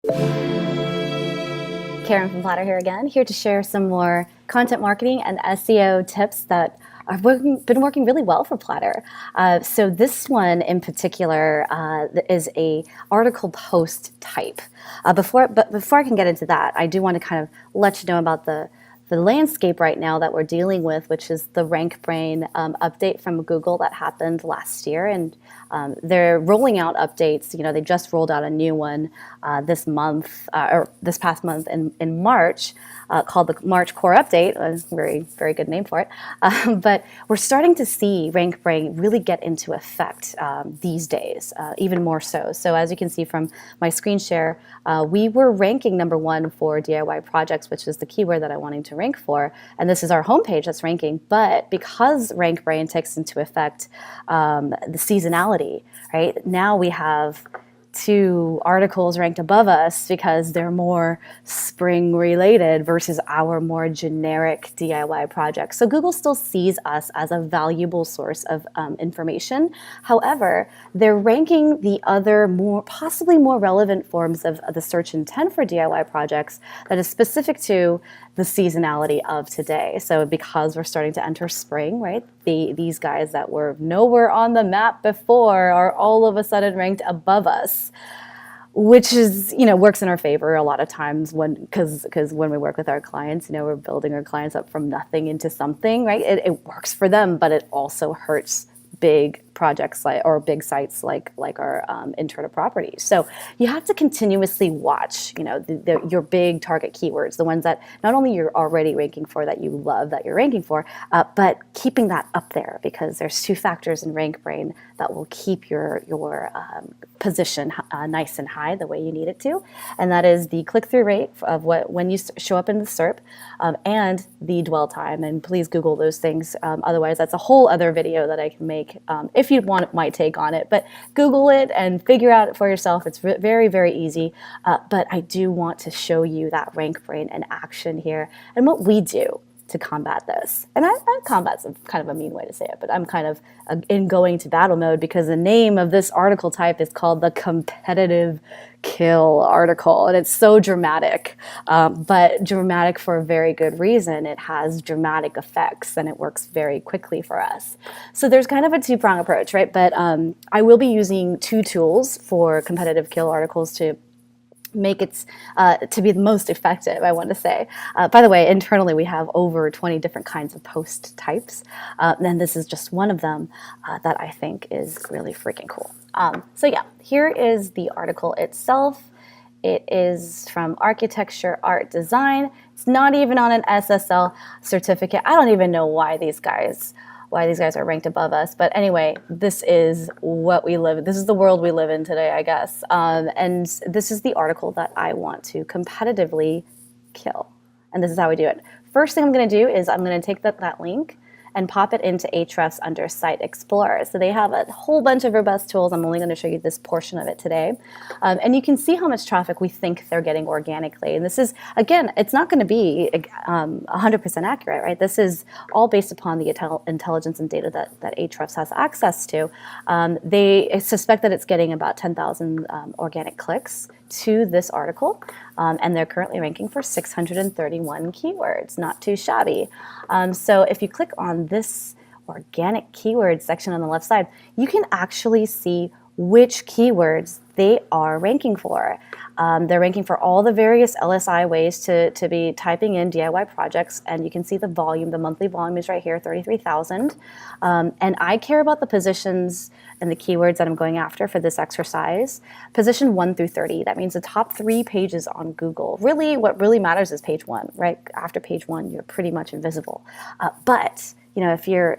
Karen from Plattr here again, here to share some more content marketing and SEO tips that have been working really well for Plattr. So this one in particular is a article post type. Before I can get into that, I do want to kind of let you know about the landscape right now that we're dealing with, which is the RankBrain update from Google that happened last year. And they're rolling out updates. You know, they just rolled out a new one this month, or this past month in March, called the March Core Update. A very, very good name for it. But we're starting to see RankBrain really get into effect these days, even more so. So as you can see from my screen share, we were ranking #1 for DIY projects, which is the keyword that I wanted to rank for. And this is our homepage that's ranking. But because RankBrain takes into effect the seasonality, right? Now we have 2 articles ranked above us because they're more spring related versus our more generic DIY projects. So Google still sees us as a valuable source of information. However, they're ranking the other possibly more relevant forms of the search intent for DIY projects that is specific to the seasonality of today. So because we're starting to enter spring, right? These guys that were nowhere on the map before are all of a sudden ranked above us, which is, you know, works in our favor a lot of times because when we work with our clients, you know, we're building our clients up from nothing into something, right? It works for them, but it also hurts big projects or big sites like our internal properties. So you have to continuously watch, you know, your big target keywords, the ones that not only you're already ranking for, that you love that you're ranking for, but keeping that up there, because there's 2 factors in RankBrain that will keep your position nice and high the way you need it to, and that is the click-through rate of when you show up in the SERP, and the dwell time. And please Google those things. Otherwise, that's a whole other video that I can make if you want my take on it. But Google it and figure out it for yourself. It's very, very easy. But I do want to show you that RankBrain in action here and what we do to combat this. And combat's kind of a mean way to say it, but I'm kind of in going to battle mode because the name of this article type is called the competitive kill article. And it's so dramatic, but dramatic for a very good reason. It has dramatic effects and it works very quickly for us. So there's kind of a 2-prong approach, right? But I will be using 2 tools for competitive kill articles to make it to be the most effective, I want to say. By the way, internally we have over 20 different kinds of post types, and this is just one of them that I think is really freaking cool. So yeah, here is the article itself. It is from Architecture, Art, Design. It's not even on an SSL certificate. I don't even know why these guys are ranked above us. But anyway, this is what we live in. This is the world we live in today, I guess. And this is the article that I want to competitively kill. And this is how we do it. First thing I'm going to do is I'm going to take that link and pop it into Ahrefs under Site Explorer. So they have a whole bunch of robust tools. I'm only going to show you this portion of it today. And you can see how much traffic we think they're getting organically. And this is, again, it's not going to be 100% accurate, right? This is all based upon the intelligence and data that Ahrefs has access to. They suspect that it's getting about 10,000 organic clicks to this article, and they're currently ranking for 631 keywords. Not too shabby. So if you click on this organic keywords section on the left side, you can actually see which keywords they are ranking for. They're ranking for all the various LSI ways to be typing in DIY projects, and you can see the volume. The monthly volume is right here, 33,000. And I care about the positions and the keywords that I'm going after for this exercise. Position 1 through 30, that means the top 3 pages on Google. Really, what really matters is page 1, right? After page 1, you're pretty much invisible. But you know, if you're,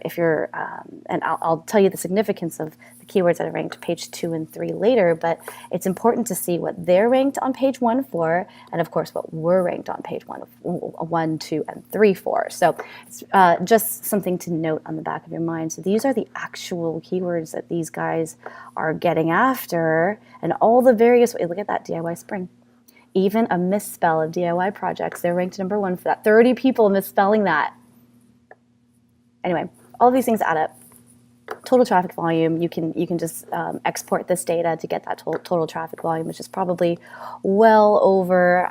and I'll tell you the significance of the keywords that are ranked page 2 and 3 later, but it's important to see what they're ranked on page 1 for, and of course what we're ranked on page 1, 2, and 3 for. So it's just something to note on the back of your mind. So these are the actual keywords that these guys are getting after, and all the various ways. Look at that, DIY spring. Even a misspell of DIY projects, they're ranked #1 for that. 30 people misspelling that. Anyway, all these things add up. total traffic volume. You can just export this data to get that total traffic volume, which is probably well over,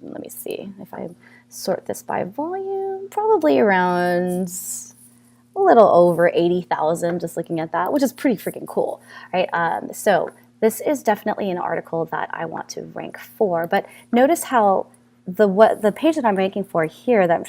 let me see, if I sort this by volume, probably around a little over 80,000, just looking at that, which is pretty freaking cool, right? So this is definitely an article that I want to rank for, but notice how the page that I'm ranking for here that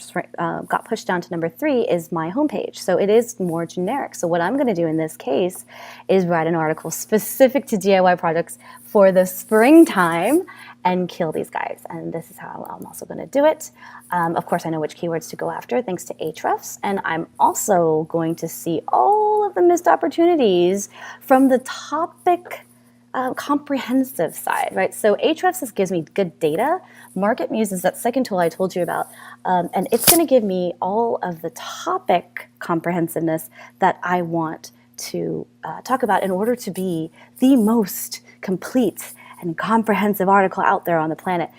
got pushed down to number 3 is my homepage. So it is more generic. So what I'm going to do in this case is write an article specific to DIY projects for the springtime and kill these guys. And this is how I'm also going to do it. Of course, I know which keywords to go after thanks to Ahrefs. And I'm also going to see all of the missed opportunities from the topic comprehensive side, right? So Ahrefs gives me good data. MarketMuse is that second tool I told you about, and it's going to give me all of the topic comprehensiveness that I want to talk about in order to be the most complete and comprehensive article out there on the planet.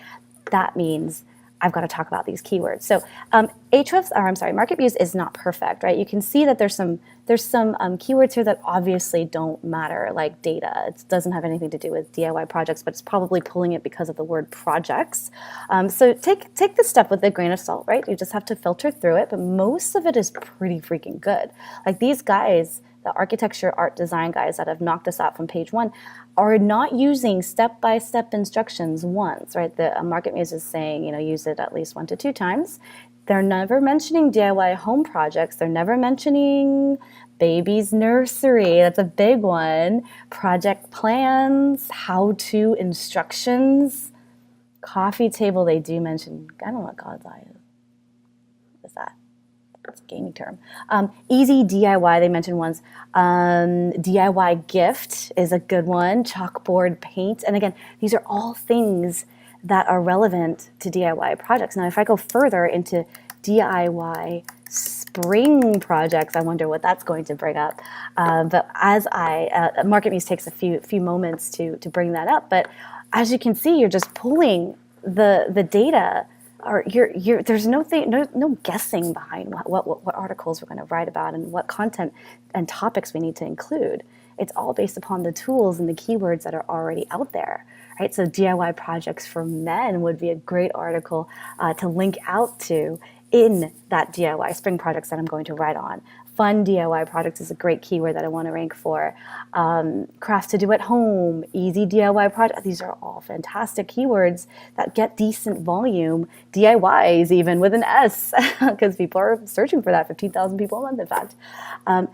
That means I've got to talk about these keywords. So MarketMuse is not perfect, right? You can see that there's some keywords here that obviously don't matter, like data. It doesn't have anything to do with DIY projects, but it's probably pulling it because of the word projects. So take this stuff with a grain of salt, right? You just have to filter through it, but most of it is pretty freaking good. Like these guys, the architecture, art, design guys that have knocked us out from page 1 are not using step-by-step instructions once, right? The MarketMuse is saying, use it at least 1 to 2 times. They're never mentioning DIY home projects. They're never mentioning baby's nursery. That's a big one. Project plans, how-to instructions, coffee table. They do mention, I don't know what God's eye is. What is that? It's a gaming term. Easy DIY, they mentioned once. DIY gift is a good one. Chalkboard paint. And again, these are all things that are relevant to DIY projects. Now, if I go further into DIY spring projects, I wonder what that's going to bring up. But as MarketMuse takes a few moments to bring that up. But as you can see, you're just pulling the data. Or there's no guessing behind what articles we're going to write about and what content and topics we need to include. It's all based upon the tools and the keywords that are already out there, right? So DIY projects for men would be a great article to link out to in that DIY spring projects that I'm going to write on. Fun DIY projects is a great keyword that I want to rank for. Crafts to do at home, easy DIY project. These are all fantastic keywords that get decent volume. DIYs even with an S, because people are searching for that. 15,000 people a month, in fact.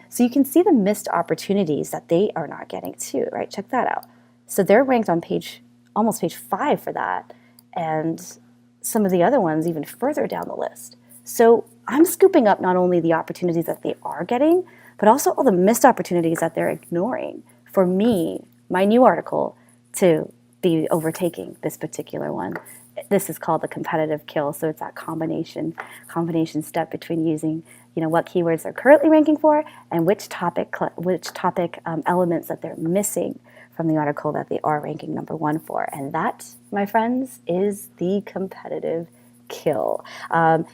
So you can see the missed opportunities that they are not getting too, right? Check that out. So they're ranked on almost page 5 for that, and some of the other ones even further down the list. So I'm scooping up not only the opportunities that they are getting, but also all the missed opportunities that they're ignoring for me, my new article, to be overtaking this particular one. This is called the competitive kill. So it's that combination step between using, what keywords they're currently ranking for and which topic elements that they're missing from the article that they are ranking number 1 for. And that, my friends, is the competitive kill.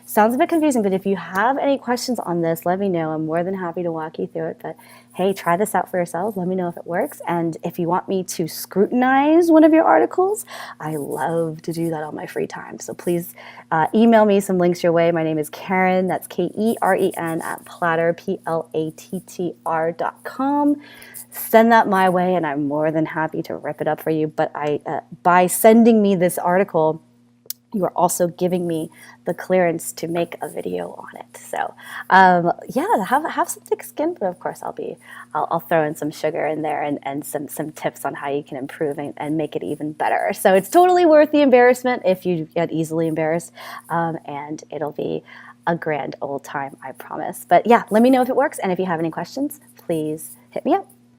Sounds a bit confusing, but if you have any questions on this, let me know. I'm more than happy to walk you through it. But hey, try this out for yourselves. Let me know if it works. And if you want me to scrutinize one of your articles, I love to do that on my free time. So please email me some links your way. My name is Karen. That's Keren at Plattr, Plattr.com. Send that my way, and I'm more than happy to rip it up for you. But by sending me this article, you are also giving me the clearance to make a video on it. So have some thick skin, but of course I'll throw in some sugar in there and some tips on how you can improve and make it even better. So it's totally worth the embarrassment if you get easily embarrassed, and it'll be a grand old time, I promise. But yeah, let me know if it works, and if you have any questions, please hit me up.